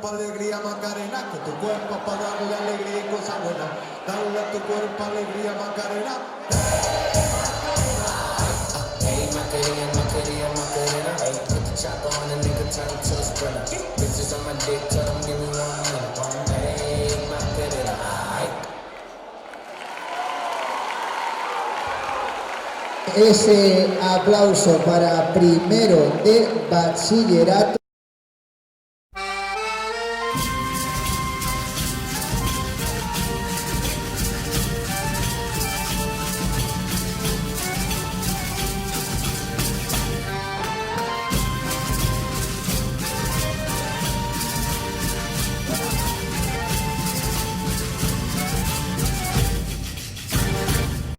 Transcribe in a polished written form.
cuerpo alegría Macarena, que tu cuerpo es para darle alegría y cosas buenas. Dale a tu cuerpo alegría Macarena. Hey Macarena, Macarena, Macarena. Hey, put the chopper on the nigga, turn him to a sprinter. Bitches on my dick, tell them give me 1 minute. Hey Macarena, ay. Ese aplauso para primero de bachillerato.